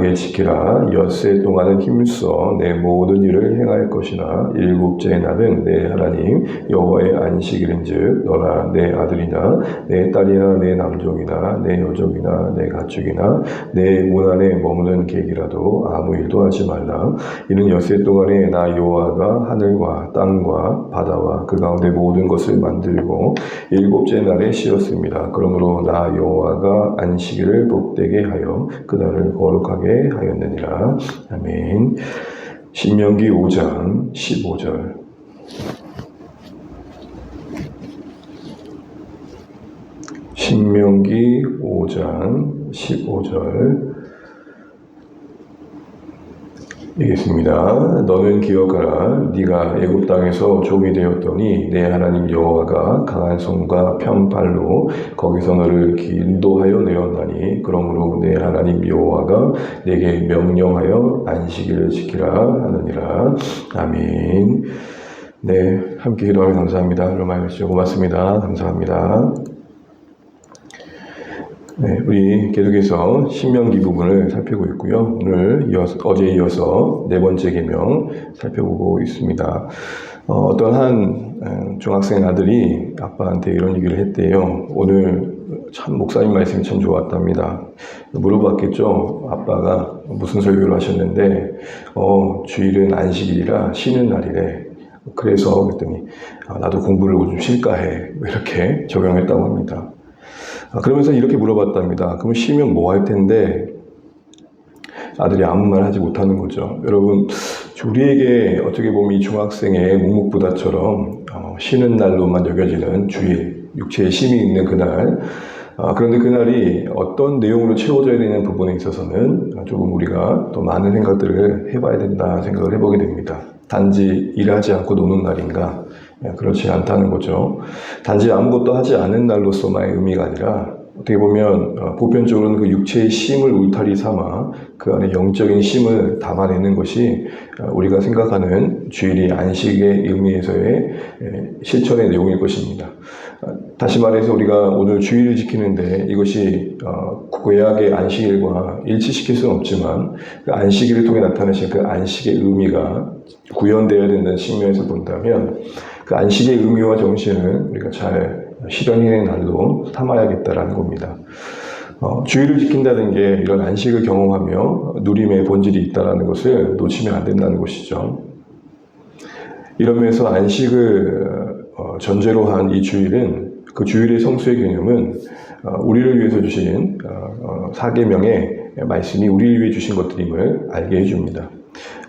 거룩하게 지키라. 엿새 동안은 힘써 내 모든 일을 행할 것이나 일곱째 날은 내 하나님 여호와의 안식일인즉 너나 내 아들이나 내 딸이나 내 남종이나 내 여종이나 내 가축이나 내 문 안에 머무는 객이라도 아무 일도 하지 말라. 이는 엿새 동안에 나 여호와가 하늘과 땅과 바다와 그 가운데 모든 것을 만들고 일곱째 날에 쉬었습니다. 그러므로 나 여호와가 안식일을 복되게 하여 그날을 거룩하게 하였느니라. 아멘. 신명기 5장 15절. 신명기 5장 15절 읽겠습니다. 너는 기억하라. 네가 애굽 땅에서 종이 되었더니 내 하나님 여호와가 강한 손과 편팔로 거기서 너를 인도하여 내었나니 그러므로 내 하나님 여호와가 내게 명령하여 안식일을 지키라 하느니라. 아멘. 네, 함께 기도하며 감사합니다. 로마에 주셔서 고맙습니다. 감사합니다. 네, 우리 계속해서 신명기 부분을 살피고 있고요. 오늘 어제 이어서 네 번째 계명 살펴보고 있습니다. 어떤 한 중학생 아들이 아빠한테 이런 얘기를 했대요. 오늘 참 목사님 말씀이 참 좋았답니다. 물어봤겠죠. 아빠가 무슨 설교를 하셨는데 주일은 안식일이라 쉬는 날이래. 그래서 그랬더니 나도 공부를 좀 쉴까 해. 이렇게 적용했다고 합니다. 그러면서 이렇게 물어봤답니다. 그럼 쉬면 뭐 할 텐데? 아들이 아무 말 하지 못하는 거죠. 여러분, 우리에게 어떻게 보면 이 중학생의 묵묵부답처럼 쉬는 날로만 여겨지는 주일, 육체의 쉼이 있는 그날, 그런데 그날이 어떤 내용으로 채워져야 되는 부분에 있어서는 조금 우리가 또 많은 생각들을 해봐야 된다 생각을 해보게 됩니다. 단지 일하지 않고 노는 날인가? 그렇지 않다는 거죠. 단지 아무것도 하지 않은 날로서만의 의미가 아니라 어떻게 보면 보편적으로는 그 육체의 쉼을 울타리 삼아 그 안에 영적인 쉼을 담아내는 것이 우리가 생각하는 주일이 안식의 의미에서의 실천의 내용일 것입니다. 다시 말해서 우리가 오늘 주일을 지키는데 이것이 구약의 안식일과 일치시킬 수는 없지만 그 안식일을 통해 나타나신 그 안식의 의미가 구현되어야 된다는 측면에서 본다면 그 안식의 의미와 정신을 우리가 잘 실현해낸 날로 삼아야겠다라는 겁니다. 주일을 지킨다는 게 이런 안식을 경험하며 누림의 본질이 있다는 것을 놓치면 안 된다는 것이죠. 이런 면에서 안식을 전제로 한 이 주일은 그 주일의 성수의 개념은 우리를 위해서 주신 사계명의 말씀이 우리를 위해 주신 것들임을 알게 해줍니다.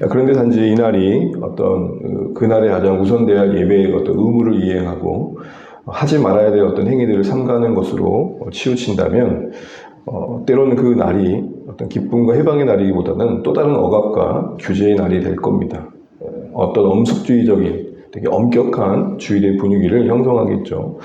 그런데 단지 이날이 어떤 그날의 가장 우선돼야 할 예배의 어떤 의무를 이행하고 하지 말아야 될 어떤 행위들을 삼가는 것으로 치우친다면 때로는 그 날이 어떤 기쁨과 해방의 날이기보다는 또 다른 억압과 규제의 날이 될 겁니다. 어떤 엄숙주의적인 되게 엄격한 주일의 분위기를 형성하겠죠.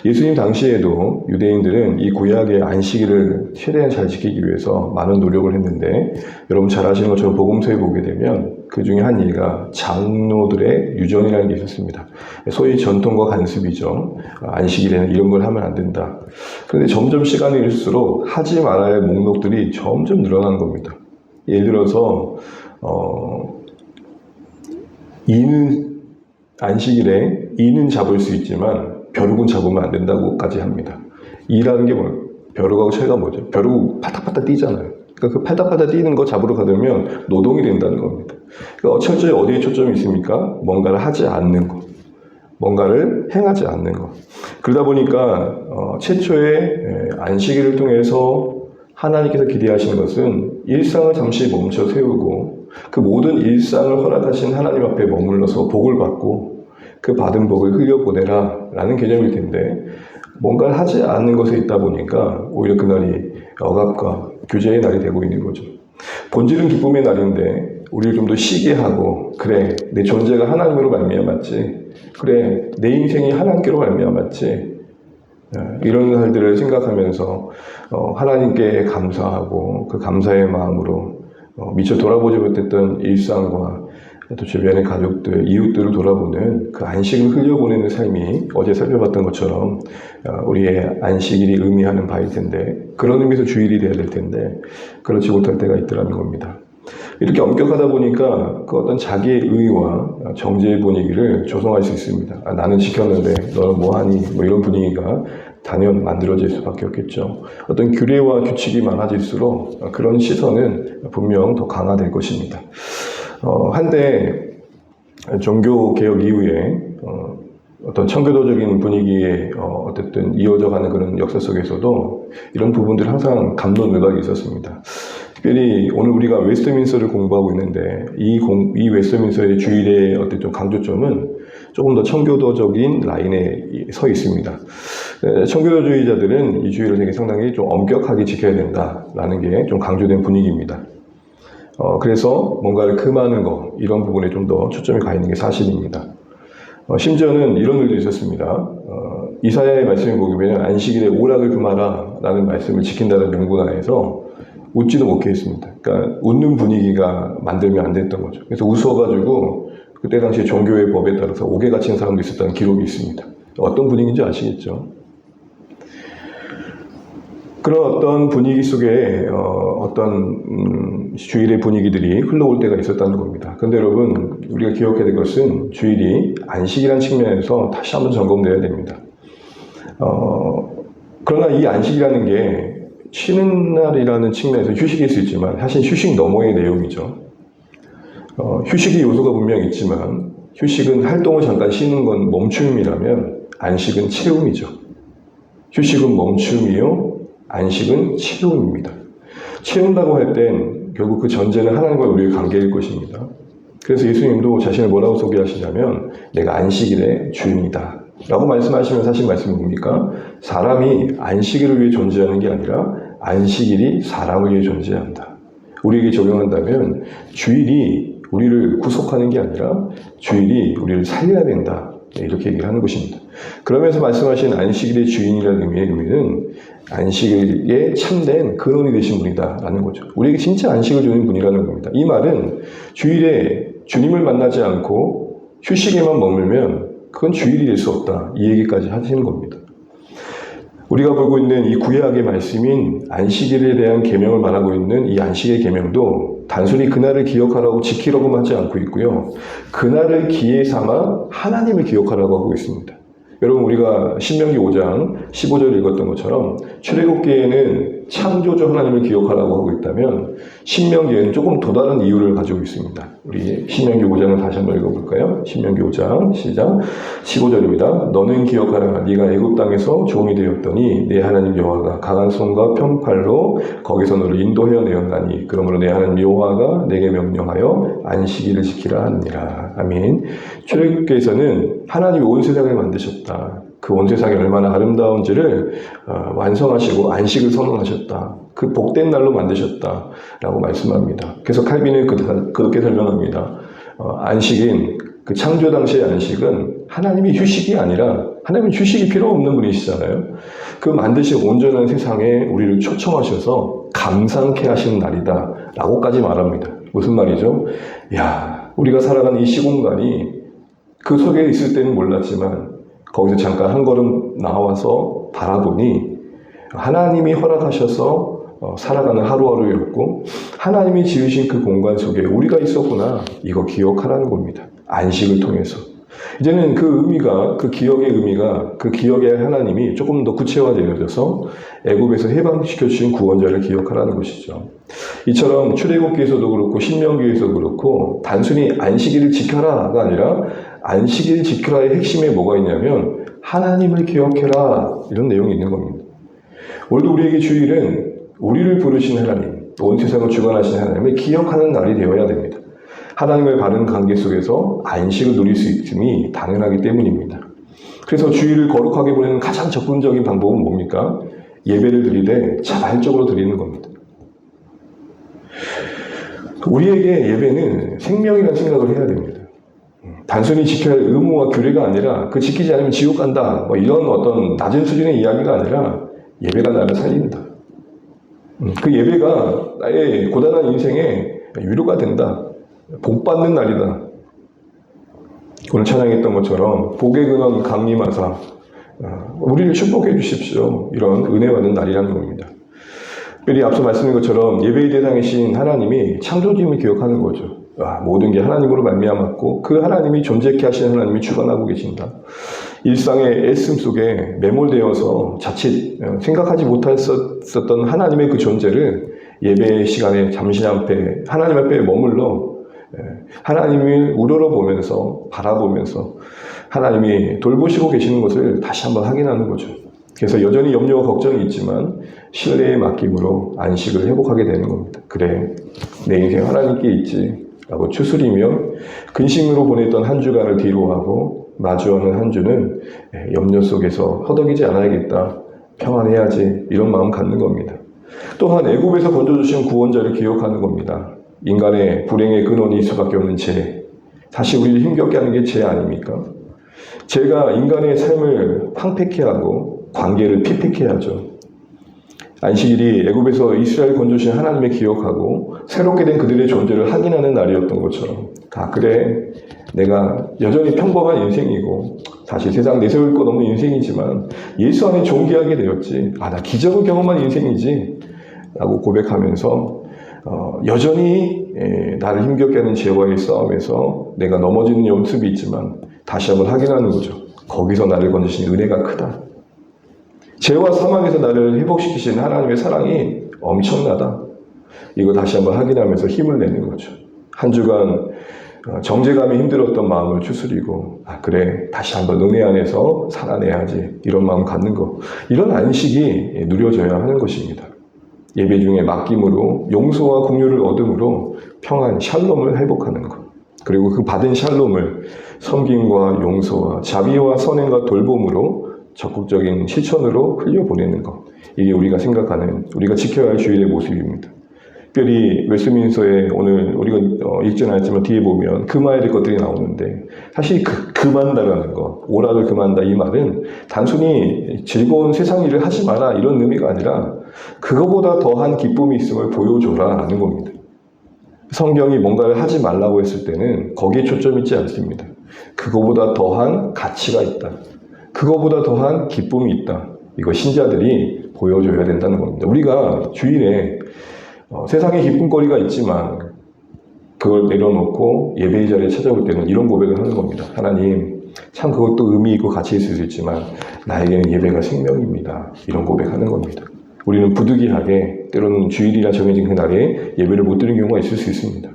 예수님 당시에도 유대인들은 이 구약의 안식일을 최대한 잘 지키기 위해서 많은 노력을 했는데 여러분 잘 아시는 것처럼 복음서에 보게 되면 그 중에 한 예가 장로들의 유전이라는 게 있었습니다. 소위 전통과 간습이죠. 안식일에는 이런 걸 하면 안 된다. 그런데 점점 시간이 흐를수록 하지 말아야 할 목록들이 점점 늘어나는 겁니다. 예를 들어서 안식일에 이는 잡을 수 있지만 벼룩은 잡으면 안 된다고까지 합니다. 이라는 게 뭐예요? 벼룩하고 채가 뭐죠? 벼룩 파닥파닥 뛰잖아요. 그러니까 그 팔딱팔딱 뛰는 거 잡으러 가려면 노동이 된다는 겁니다. 그러니까 철저히 어디에 초점이 있습니까? 뭔가를 하지 않는 것. 뭔가를 행하지 않는 것. 그러다 보니까 최초의 안식일을 통해서 하나님께서 기대하시는 것은 일상을 잠시 멈춰 세우고 그 모든 일상을 허락하신 하나님 앞에 머물러서 복을 받고 그 받은 복을 흘려보내라 라는 개념일 텐데 뭔가를 하지 않는 것에 있다 보니까 오히려 그날이 억압과 규제의 날이 되고 있는 거죠. 본질은 기쁨의 날인데 우리를 좀 더 쉬게 하고 그래 내 존재가 하나님으로 말미암았지 그래 내 인생이 하나님께로 말미암았지 이런 날들을 생각하면서 하나님께 감사하고 그 감사의 마음으로 미처 돌아보지 못했던 일상과 또 주변의 가족들, 이웃들을 돌아보는 그 안식을 흘려보내는 삶이 어제 살펴봤던 것처럼 우리의 안식일이 의미하는 바일 텐데, 그런 의미에서 주일이 돼야 될 텐데 그렇지 못할 때가 있더라는 겁니다. 이렇게 엄격하다 보니까 그 어떤 자기의 의와 정죄의 분위기를 조성할 수 있습니다. 나는 지켰는데 너는 뭐하니? 뭐 이런 분위기가 단연 만들어질 수밖에 없겠죠. 어떤 규례와 규칙이 많아질수록 그런 시선은 분명 더 강화될 것입니다. 한때 종교개혁 이후에 어떤 청교도적인 분위기에 어쨌든 이어져 가는 그런 역사 속에서도 이런 부분들 항상 갑론을박이 있었습니다. 특별히 오늘 우리가 웨스트민스터를 공부하고 있는데 이 웨스트민스터의 주일의 어떤 좀 강조점은 조금 더 청교도적인 라인에 서 있습니다. 청교도주의자들은 이 주일을 되게 상당히 좀 엄격하게 지켜야 된다라는 게 좀 강조된 분위기입니다. 그래서 뭔가를 금하는 거 이런 부분에 좀 더 초점이 가 있는 게 사실입니다. 심지어는 이런 일도 있었습니다. 이사야의 말씀을 보면 안식일에 오락을 금하라 라는 말씀을 지킨다는 명분 하에서 웃지도 못해 있습니다. 그러니까 웃는 분위기가 만들면 안 됐던 거죠. 그래서 웃어가지고 그때 당시 종교의 법에 따라서 옥에 갇힌 사람도 있었다는 기록이 있습니다. 어떤 분위기인지 아시겠죠? 그런 어떤 분위기 속에 어떤 주일의 분위기들이 흘러올 때가 있었다는 겁니다. 그런데 여러분, 우리가 기억해야 될 것은 주일이 안식이라는 측면에서 다시 한번 점검되어야 됩니다. 그러나 이 안식이라는 게 쉬는 날이라는 측면에서 휴식일 수 있지만 사실 휴식 너머의 내용이죠. 휴식의 요소가 분명히 있지만 휴식은 활동을 잠깐 쉬는 건 멈춤이라면 안식은 채움이죠. 휴식은 멈춤이요, 안식은 채움입니다. 채운다고 할 땐 결국 그 전제는 하나님과 우리의 관계일 것입니다. 그래서 예수님도 자신을 뭐라고 소개하시냐면 내가 안식일의 주인이다 라고 말씀하시면 사실 말씀이 뭡니까? 사람이 안식일을 위해 존재하는 게 아니라 안식일이 사람을 위해 존재한다. 우리에게 적용한다면 주일이 우리를 구속하는 게 아니라 주일이 우리를 살려야 된다. 이렇게 얘기를 하는 것입니다. 그러면서 말씀하신 안식일의 주인이라는 의미는 안식일에 참된 근원이 되신 분이다라는 거죠. 우리에게 진짜 안식을 주는 분이라는 겁니다. 이 말은 주일에 주님을 만나지 않고 휴식에만 머물면 그건 주일이 될 수 없다. 이 얘기까지 하시는 겁니다. 우리가 보고 있는 이 구약의 말씀인 안식일에 대한 계명을 말하고 있는 이 안식의 계명도 단순히 그날을 기억하라고 지키라고만 하지 않고 있고요. 그날을 기회 삼아 하나님을 기억하라고 하고 있습니다. 여러분, 우리가 신명기 5장 15절 읽었던 것처럼 출애굽기에는 창조주 하나님을 기억하라고 하고 있다면 신명기에는 조금 더 다른 이유를 가지고 있습니다. 우리 신명기 5장을 다시 한번 읽어볼까요? 신명기 5장 시작 15절입니다. 너는 기억하라. 네가 애굽 땅에서 종이 되었더니 내 하나님 여호와가 강한 손과 편팔로 거기서 너를 인도하여 내었나니 그러므로 내 하나님 여호와가 내게 명령하여 안식일을 지키라 하느니라. 아멘. 출애굽기에서는 하나님이 온 세상을 만드셨다. 그 온 세상이 얼마나 아름다운지를 완성하시고 안식을 선언하셨다. 그 복된 날로 만드셨다. 라고 말씀합니다. 그래서 칼빈은 그렇게 설명합니다. 안식인, 그 창조 당시의 안식은 하나님이 휴식이 아니라 하나님은 휴식이 필요 없는 분이시잖아요. 그 만드신 온전한 세상에 우리를 초청하셔서 감상케 하신 날이다. 라고까지 말합니다. 무슨 말이죠? 야, 우리가 살아가는 이 시공간이 그 속에 있을 때는 몰랐지만 거기서 잠깐 한 걸음 나와서 바라보니 하나님이 허락하셔서 살아가는 하루하루였고 하나님이 지으신 그 공간 속에 우리가 있었구나. 이거 기억하라는 겁니다. 안식을 통해서. 이제는 그 의미가, 그 기억의 의미가, 그 기억의 하나님이 조금 더 구체화되어져서 애굽에서 해방시켜 주신 구원자를 기억하라는 것이죠. 이처럼 출애굽기에서도 그렇고 신명기에서도 그렇고 단순히 안식일을 지켜라가 아니라 안식일 지켜라의 핵심에 뭐가 있냐면 하나님을 기억해라, 이런 내용이 있는 겁니다. 오늘도 우리에게 주일은 우리를 부르신 하나님, 온 세상을 주관하신 하나님을 기억하는 날이 되어야 됩니다. 하나님과의 바른 관계 속에서 안식을 누릴 수 있음이 당연하기 때문입니다. 그래서 주일을 거룩하게 보내는 가장 접근적인 방법은 뭡니까? 예배를 드리되 자발적으로 드리는 겁니다. 우리에게 예배는 생명이라는 생각을 해야 됩니다. 단순히 지켜야 할 의무와 규례가 아니라 그 지키지 않으면 지옥 간다, 뭐 이런 어떤 낮은 수준의 이야기가 아니라 예배가 나를 살린다. 그 예배가 나의 고단한 인생에 위로가 된다. 복 받는 날이다. 오늘 찬양했던 것처럼 복의 근원 강림하사 우리를 축복해 주십시오. 이런 은혜 받는 날이라는 겁니다. 특별히 앞서 말씀드린 것처럼 예배의 대상이신 하나님이 창조주임을 기억하는 거죠. 모든 게 하나님으로 말미암았고 그 하나님이 존재케 하시는 하나님이 주관하고 계신다. 일상의 애씀 속에 매몰되어서 자칫 생각하지 못했었던 하나님의 그 존재를 예배 시간에 잠시 하나님 앞에 머물러 하나님을 우러러보면서 바라보면서 하나님이 돌보시고 계시는 것을 다시 한번 확인하는 거죠. 그래서 여전히 염려와 걱정이 있지만 신뢰의 맡김으로 안식을 회복하게 되는 겁니다. 그래, 내 인생 하나님께 있지 라고 추스리며 근심으로 보냈던 한 주간을 뒤로하고 마주하는 한 주는 염려 속에서 허덕이지 않아야겠다, 평안해야지, 이런 마음 갖는 겁니다. 또한 애굽에서 건져주신 구원자를 기억하는 겁니다. 인간의 불행의 근원이 수밖에 없는 죄, 사실 우리를 힘겹게 하는 게 죄 아닙니까? 죄가 인간의 삶을 황폐케 하고 관계를 피폐케 하죠. 안식일이 애굽에서 이스라엘 건져주신 하나님을 기억하고 새롭게 된 그들의 존재를 확인하는 날이었던 것처럼, 그래, 내가 여전히 평범한 인생이고 사실 세상 내세울 것 없는 인생이지만 예수 안에 존귀하게 되었지, 나 기적을 경험한 인생이지 라고 고백하면서 여전히 나를 힘겹게 하는 죄와의 싸움에서 내가 넘어지는 연습이 있지만 다시 한번 확인하는 거죠. 거기서 나를 건지신 은혜가 크다. 죄와 사망에서 나를 회복시키신 하나님의 사랑이 엄청나다. 이거 다시 한번 확인하면서 힘을 내는 거죠. 한 주간 정죄감이 힘들었던 마음을 추스리고 그래, 다시 한번 은혜 안에서 살아내야지, 이런 마음 갖는 거, 이런 안식이 누려져야 하는 것입니다. 예배 중에 맡김으로 용서와 긍휼을 얻음으로 평안, 샬롬을 회복하는 것, 그리고 그 받은 샬롬을 섬김과 용서와 자비와 선행과 돌봄으로 적극적인 실천으로 흘려보내는 것, 이게 우리가 생각하는, 우리가 지켜야 할 주일의 모습입니다. 특별히 웨스트민스터에 오늘 우리가 읽지는 않았지만 뒤에 보면 금해야 될 것들이 나오는데, 사실 금한다라는 것, 오락을 금한다, 이 말은 단순히 즐거운 세상 일을 하지 마라 이런 의미가 아니라 그거보다 더한 기쁨이 있음을 보여줘라 라는 겁니다. 성경이 뭔가를 하지 말라고 했을 때는 거기에 초점이 있지 않습니다. 그거보다 더한 가치가 있다, 그거보다 더한 기쁨이 있다, 이거 신자들이 보여줘야 된다는 겁니다. 우리가 주일에 세상에 기쁨거리가 있지만 그걸 내려놓고 예배의 자리에 찾아올 때는 이런 고백을 하는 겁니다. 하나님, 참 그것도 의미 있고 가치 있을 수 있지만 나에게는 예배가 생명입니다. 이런 고백하는 겁니다. 우리는 부득이하게 때로는 주일이나 정해진 그날에 예배를 못 드리는 경우가 있을 수 있습니다.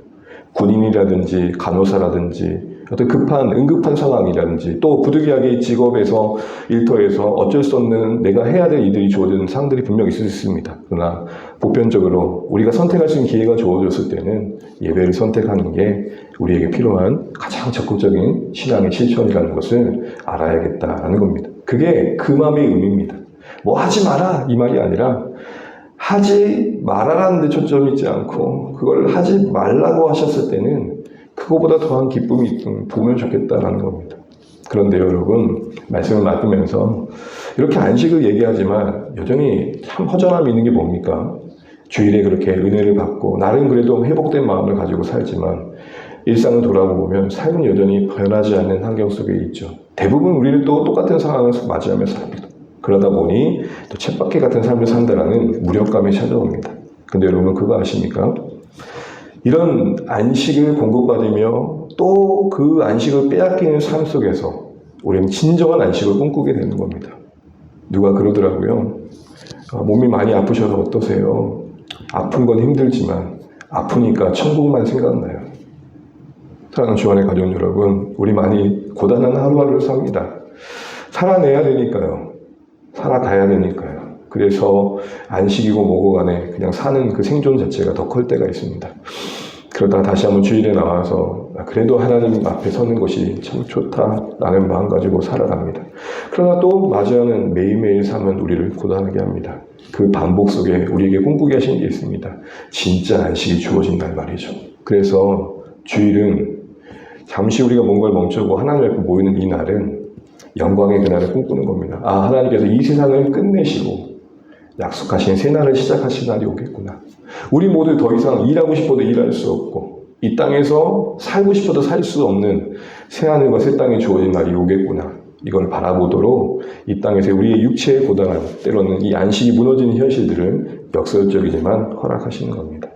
군인이라든지 간호사라든지 어떤 응급한 상황이라든지, 또 부득이하게 직업에서, 일터에서 어쩔 수 없는 내가 해야 될 일들이 주어지는 상황들이 분명 있을 수 있습니다. 그러나 보편적으로 우리가 선택할 수 있는 기회가 주어졌을 때는 예배를 선택하는 게 우리에게 필요한 가장 적극적인 신앙의 실천이라는 것을 알아야겠다라는 겁니다. 그게 그 마음의 의미입니다. 뭐 하지 마라 이 말이 아니라 하지 말아라는 데 초점이 있지 않고 그걸 하지 말라고 하셨을 때는 그거보다 더한 기쁨이 보면 좋겠다라는 겁니다. 그런데 여러분, 말씀을 맡으면서 이렇게 안식을 얘기하지만 여전히 참 허전함이 있는 게 뭡니까? 주일에 그렇게 은혜를 받고 나름 그래도 회복된 마음을 가지고 살지만 일상을 돌아보면 삶은 여전히 변하지 않는 환경 속에 있죠. 대부분 우리는 또 똑같은 상황을 맞이하며 삽니다. 그러다 보니 또 쳇바퀴 같은 삶을 산다라는 무력감이 찾아옵니다. 근데 여러분 그거 아십니까? 이런 안식을 공급받으며 또 그 안식을 빼앗기는 삶 속에서 우리는 진정한 안식을 꿈꾸게 되는 겁니다. 누가 그러더라고요. 몸이 많이 아프셔서 어떠세요? 아픈 건 힘들지만 아프니까 천국만 생각나요. 사랑하는 주안의 가족 여러분, 우리 많이 고단한 하루하루를 삽니다. 살아내야 되니까요. 살아가야 되니까요. 그래서 안식이고 뭐고 간에 그냥 사는 그 생존 자체가 더 클 때가 있습니다. 그러다가 다시 한번 주일에 나와서 그래도 하나님 앞에 서는 것이 참 좋다라는 마음 가지고 살아갑니다. 그러나 또 맞이하는 매일매일 삶은 우리를 고단하게 합니다. 그 반복 속에 우리에게 꿈꾸게 하신 게 있습니다. 진짜 안식이 주어진단 말이죠. 그래서 주일은 잠시 우리가 뭔가를 멈추고 하나님 앞에 모이는 이 날은 영광의 그날을 꿈꾸는 겁니다. 하나님께서 이 세상을 끝내시고 약속하신 새 날을 시작하신 날이 오겠구나. 우리 모두 더 이상 일하고 싶어도 일할 수 없고 이 땅에서 살고 싶어도 살 수 없는 새하늘과 새 땅이 주어진 날이 오겠구나. 이걸 바라보도록 이 땅에서 우리의 육체의 고단함, 때로는 이 안식이 무너지는 현실들은 역설적이지만 허락하시는 겁니다.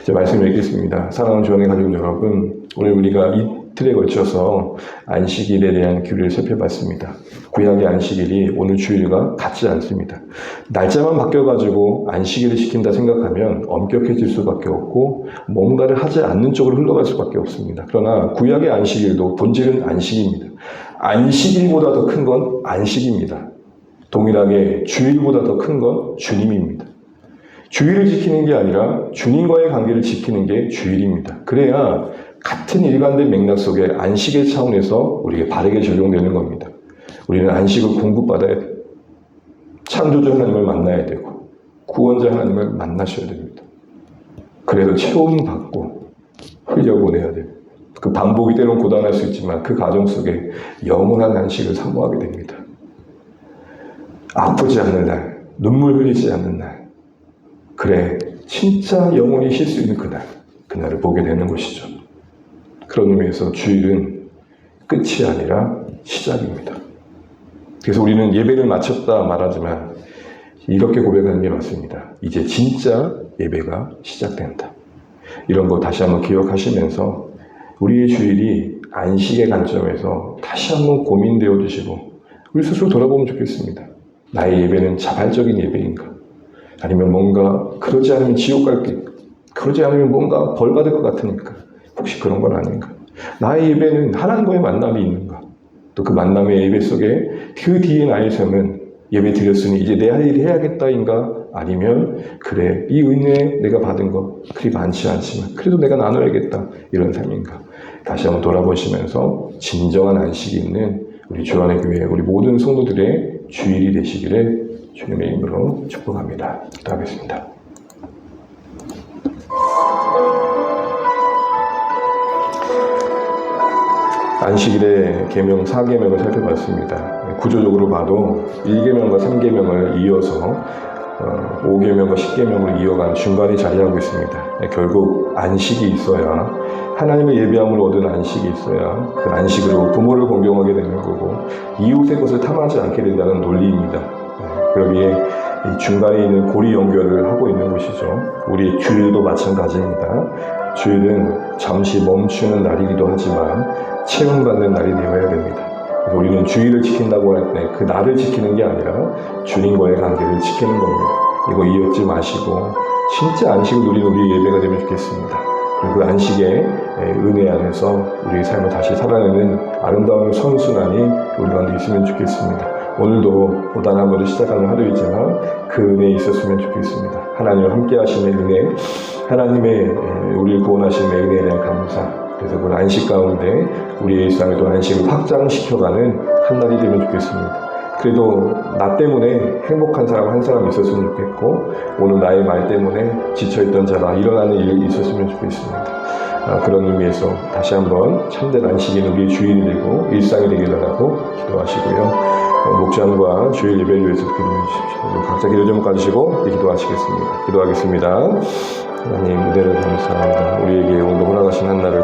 제 말씀을 읽겠습니다. 사랑하는 주안의 가족 여러분, 오늘 우리가 이틀에 걸쳐서 안식일에 대한 규례를 살펴봤습니다. 구약의 안식일이 오늘 주일과 같지 않습니다. 날짜만 바뀌어가지고 안식일을 지킨다 생각하면 엄격해질 수밖에 없고 뭔가를 하지 않는 쪽으로 흘러갈 수밖에 없습니다. 그러나 구약의 안식일도 본질은 안식입니다. 안식일보다 더 큰 건 안식입니다. 동일하게 주일보다 더 큰 건 주님입니다. 주일을 지키는 게 아니라 주님과의 관계를 지키는 게 주일입니다. 그래야 같은 일관된 맥락 속에 안식의 차원에서 우리에게 바르게 적용되는 겁니다. 우리는 안식을 공급받아야 돼요. 창조주 하나님을 만나야 되고 구원자 하나님을 만나셔야 됩니다. 그래서 체험받고 흘려보내야 돼요. 그 반복이 때로는 고단할 수 있지만 그 과정 속에 영원한 안식을 사모하게 됩니다. 아프지 않는 날, 눈물 흘리지 않는 날, 그래 진짜 영원히 쉴 수 있는 그날을 보게 되는 것이죠. 그런 의미에서 주일은 끝이 아니라 시작입니다. 그래서 우리는 예배를 마쳤다 말하지만 이렇게 고백하는 게 맞습니다. 이제 진짜 예배가 시작된다. 이런 거 다시 한번 기억하시면서 우리의 주일이 안식의 관점에서 다시 한번 고민되어 주시고 우리 스스로 돌아보면 좋겠습니다. 나의 예배는 자발적인 예배인가? 아니면 뭔가 그러지 않으면 지옥 갈게, 그러지 않으면 뭔가 벌 받을 것 같으니까 혹시 그런 건 아닌가? 나의 예배는 하나님과의 만남이 있는가? 또 그 만남의 예배 속에 그 뒤에 나의 삶은 예배 드렸으니 이제 내 할 일을 해야겠다인가? 아니면 그래 이 은혜 내가 받은 거 그리 많지 않지만 그래도 내가 나눠야겠다 이런 삶인가? 다시 한번 돌아보시면서 진정한 안식이 있는 우리 주안의 교회 우리 모든 성도들의 주일이 되시기를 주님의 이름으로 축복합니다. 기도하겠습니다. 안식일의 계명 4계명을 살펴봤습니다. 구조적으로 봐도 1계명과 3계명을 이어서 5계명과 10계명으로 이어간 중간에 자리하고 있습니다. 결국 안식이 있어야 하나님의 예배함을 얻은 안식이 있어야 그 안식으로 부모를 공경하게 되는 거고 이웃의 것을 탐하지 않게 된다는 논리입니다. 그러기에 이 중간에 있는 고리 연결을 하고 있는 것이죠. 우리 주일도 마찬가지입니다. 주일은 잠시 멈추는 날이기도 하지만 체험받는 날이 되어야 됩니다. 우리는 주일을 지킨다고 할 때 그 날을 지키는 게 아니라 주님과의 관계를 지키는 겁니다. 이거 잊지 마시고 진짜 안식을 누리는 우리의 예배가 되면 좋겠습니다. 그리고 그 안식의 은혜 안에서 우리의 삶을 다시 살아내는 아름다운 선순환이 우리 가운데 있으면 좋겠습니다. 오늘도 고단한 것을 시작하는 하루이지만 그 은혜에 있었으면 좋겠습니다. 하나님과 함께 하심의 은혜, 하나님의 우리를 구원하심의 은혜에 대한 감사, 그래서 그 안식 가운데 우리의 일상에도 안식을 확장시켜가는 한 날이 되면 좋겠습니다. 그래도 나 때문에 행복한 사람 한 사람 있었으면 좋겠고 오늘 나의 말 때문에 지쳐있던 자가 일어나는 일이 있었으면 좋겠습니다. 그런 의미에서 다시 한번 참된 안식이 우리의 주인이 되고 일상이 되길 바라고 기도하시고요. 목장과 주일 예배를 위해서 기도해 주십시오. 각자 기도 좀 가지시고 기도하시겠습니다. 기도하겠습니다. 하나님 은혜를 감사합니다. 우리에게 오늘 허락하신 한 날을